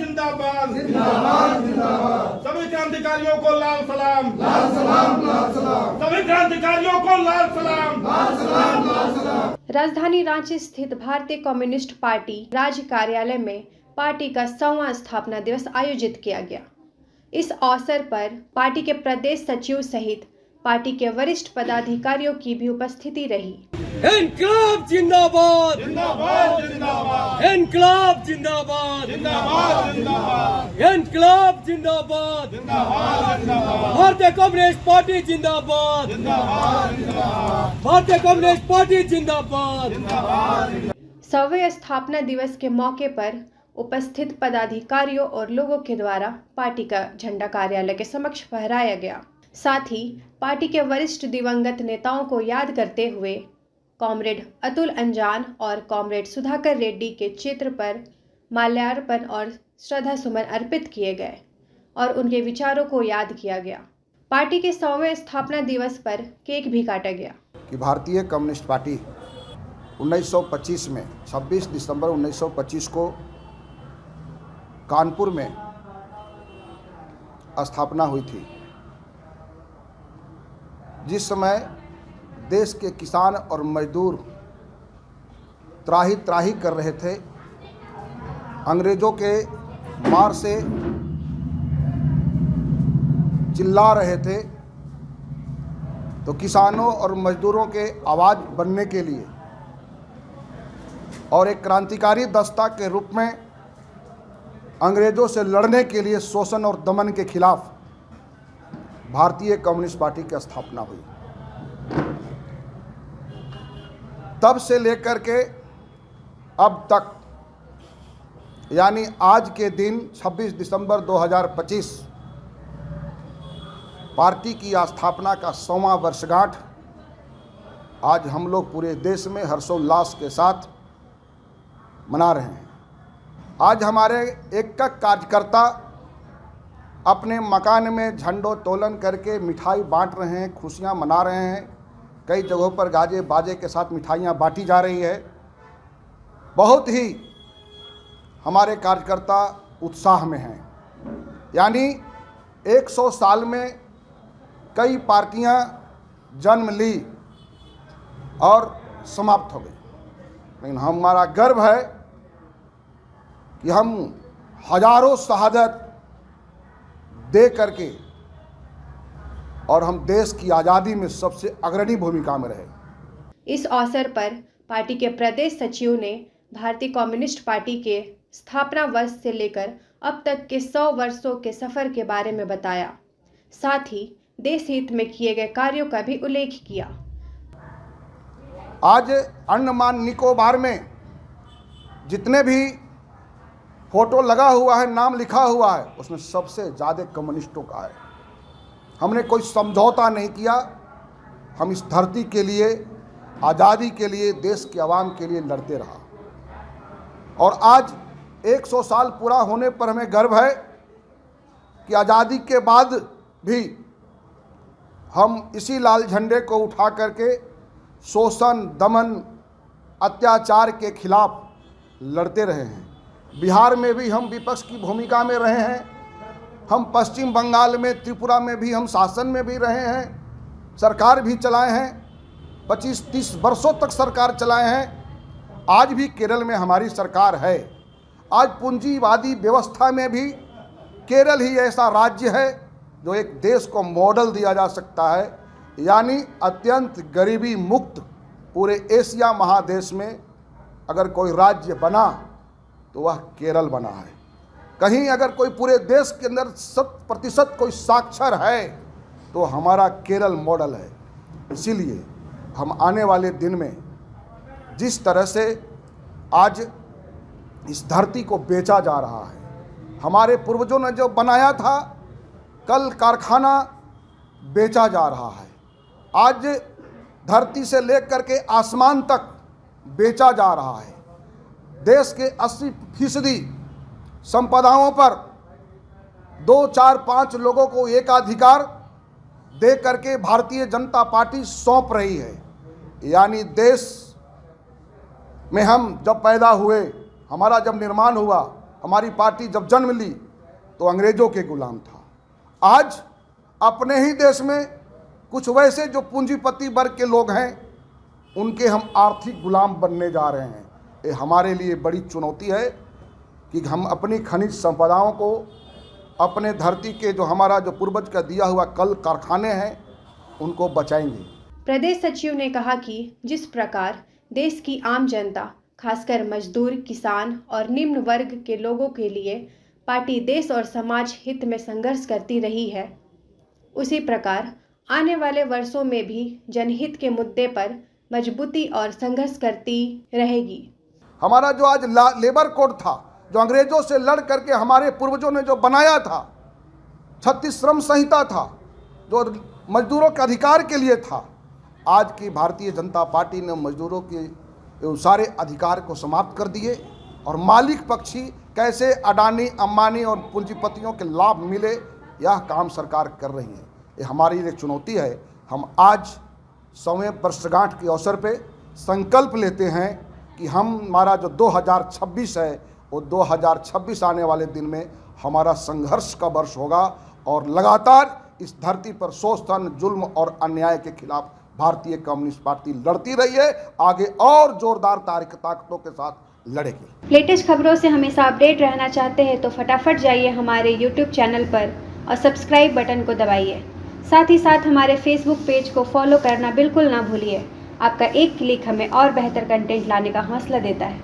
जिंदाबाद जिंदाबाद जिंदाबाद। सभी क्रांतिकारियों को लाल सलाम लाल सलाम लाल सलाम। सभी क्रांतिकारियों को लाल सलाम लाल सलाम लाल सलाम। राजधानी रांची स्थित भारतीय कम्युनिस्ट पार्टी राज्य कार्यालय में पार्टी का 100वां स्थापना दिवस आयोजित किया गया। इस अवसर पर पार्टी के प्रदेश सचिव सहित पार्टी के वरिष्ठ पदाधिकारियों की भी उपस्थिति रही। इनकलाब जिंदाबाद जिंदाबाद जिंदाबाद। इनकलाब जिंदाबाद जिंदाबाद जिंदाबाद। इनकलाब जिंदाबाद जिंदाबाद जिंदाबाद। भारतीय कम्युनिस्ट पार्टी जिंदाबाद जिंदाबाद जिंदाबाद। भारतीय कम्युनिस्ट पार्टी जिंदाबाद। 100वें स्थापना दिवस के मौके पर उपस्थित पदाधिकारियों और लोगों के द्वारा पार्टी का झंडा कार्यालय के समक्ष फहराया गया। साथ ही पार्टी के वरिष्ठ दिवंगत नेताओं को याद करते हुए कॉमरेड अतुल अंजान और कॉमरेड सुधाकर रेड्डी के चित्र पर माल्यार्पण और श्रद्धा सुमन अर्पित किए गए और उनके विचारों को याद किया गया। पार्टी के 100वें स्थापना दिवस पर केक भी काटा गया। कि भारतीय कम्युनिस्ट पार्टी 1925 में 26 दिसंबर 1925 को कानपुर में स्थापना हुई थी। जिस समय देश के किसान और मजदूर त्राही त्राही कर रहे थे, अंग्रेज़ों के मार से चिल्ला रहे थे, तो किसानों और मजदूरों के आवाज़ बनने के लिए और एक क्रांतिकारी दस्ता के रूप में अंग्रेज़ों से लड़ने के लिए शोषण और दमन के खिलाफ भारतीय कम्युनिस्ट पार्टी की स्थापना हुई। तब से लेकर के अब तक यानी आज के दिन 26 दिसंबर 2025 पार्टी की स्थापना का 100वां वर्षगांठ आज हम लोग पूरे देश में हर्षोल्लास के साथ मना रहे हैं। आज हमारे एक कार्यकर्ता अपने मकान में झंडोत्तोलन करके मिठाई बांट रहे हैं, खुशियां मना रहे हैं। कई जगहों पर गाजे बाजे के साथ मिठाइयां बांटी जा रही है। बहुत ही हमारे कार्यकर्ता उत्साह में हैं। यानी 100 साल में कई पार्टियां जन्म ली और समाप्त हो गई, लेकिन हमारा गर्व है कि हम हजारों शहादत दे करके और हम देश की आज़ादी में सबसे अग्रणी भूमिका में रहे। इस अवसर पर पार्टी के प्रदेश सचिव ने भारतीय कम्युनिस्ट पार्टी के स्थापना वर्ष से लेकर अब तक के 100 वर्षों के सफर के बारे में बताया। साथ ही देश हित में किए गए कार्यों का भी उल्लेख किया। आज अंडमान निकोबार में जितने भी फोटो लगा हुआ है, नाम लिखा हुआ है, उसमें सबसे ज़्यादा कम्युनिस्टों का है। हमने कोई समझौता नहीं किया। हम इस धरती के लिए, आज़ादी के लिए, देश के आवाम के लिए लड़ते रहा। और आज 100 साल पूरा होने पर हमें गर्व है कि आज़ादी के बाद भी हम इसी लाल झंडे को उठा करके शोषण, दमन, अत्याचार के खिलाफ लड़ते रहे हैं। बिहार में भी हम विपक्ष की भूमिका में रहे हैं। हम पश्चिम बंगाल में, त्रिपुरा में भी हम शासन में भी रहे हैं, सरकार भी चलाए हैं। 25-30 वर्षों तक सरकार चलाए हैं। आज भी केरल में हमारी सरकार है। आज पूंजीवादी व्यवस्था में भी केरल ही ऐसा राज्य है जो एक देश को मॉडल दिया जा सकता है। यानी अत्यंत गरीबी मुक्त पूरे एशिया महादेश में अगर कोई राज्य बना तो वह केरल बना है। कहीं अगर कोई पूरे देश के अंदर 100% कोई साक्षर है तो हमारा केरल मॉडल है। इसीलिए हम आने वाले दिन में जिस तरह से आज इस धरती को बेचा जा रहा है, हमारे पूर्वजों ने जो बनाया था, कल कारखाना बेचा जा रहा है। आज धरती से लेकर के आसमान तक बेचा जा रहा है। देश के 80% संपदाओं पर 2, 4, 5 लोगों को एकाधिकार दे करके भारतीय जनता पार्टी सौंप रही है। यानी देश में हम जब पैदा हुए, हमारा जब निर्माण हुआ, हमारी पार्टी जब जन्म ली तो अंग्रेजों के गुलाम था। आज अपने ही देश में कुछ वैसे जो पूंजीपति वर्ग के लोग हैं उनके हम आर्थिक गुलाम बनने जा रहे हैं। ये हमारे लिए बड़ी चुनौती है कि हम अपनी खनिज संपदाओं को, अपने धरती के जो हमारा जो पूर्वज का दिया हुआ कल कारखाने हैं उनको बचाएंगे। प्रदेश सचिव ने कहा कि जिस प्रकार देश की आम जनता, खासकर मजदूर, किसान और निम्न वर्ग के लोगों के लिए पार्टी देश और समाज हित में संघर्ष करती रही है, उसी प्रकार आने वाले वर्षों में भी जनहित के मुद्दे पर मजबूती और संघर्ष करती रहेगी। हमारा जो आज लेबर कोड था, जो अंग्रेजों से लड़ करके हमारे पूर्वजों ने जो बनाया था, 36 श्रम संहिता था जो मजदूरों के अधिकार के लिए था, आज की भारतीय जनता पार्टी ने मजदूरों के सारे अधिकार को समाप्त कर दिए और मालिक पक्षी कैसे अडानी, अंबानी और पूंजीपतियों के लाभ मिले, यह काम सरकार कर रही है। ये हमारी लिए चुनौती है। हम आज 100वें वर्षगांठ के अवसर पे संकल्प लेते हैं कि हमारा जो 2026 है वो 2026 आने वाले दिन में हमारा संघर्ष का वर्ष होगा और लगातार इस धरती पर शोषण, जुल्म और अन्याय के खिलाफ भारतीय कम्युनिस्ट पार्टी लड़ती रही है, आगे और जोरदार ताकतों के साथ लड़ेगी। लेटेस्ट खबरों से हमेशा अपडेट रहना चाहते हैं तो फटाफट जाइए हमारे YouTube चैनल पर और सब्सक्राइब बटन को दबाइए। साथ ही साथ हमारे Facebook पेज को फॉलो करना बिल्कुल ना भूलिए। आपका एक क्लिक हमें और बेहतर कंटेंट लाने का हौसला देता है।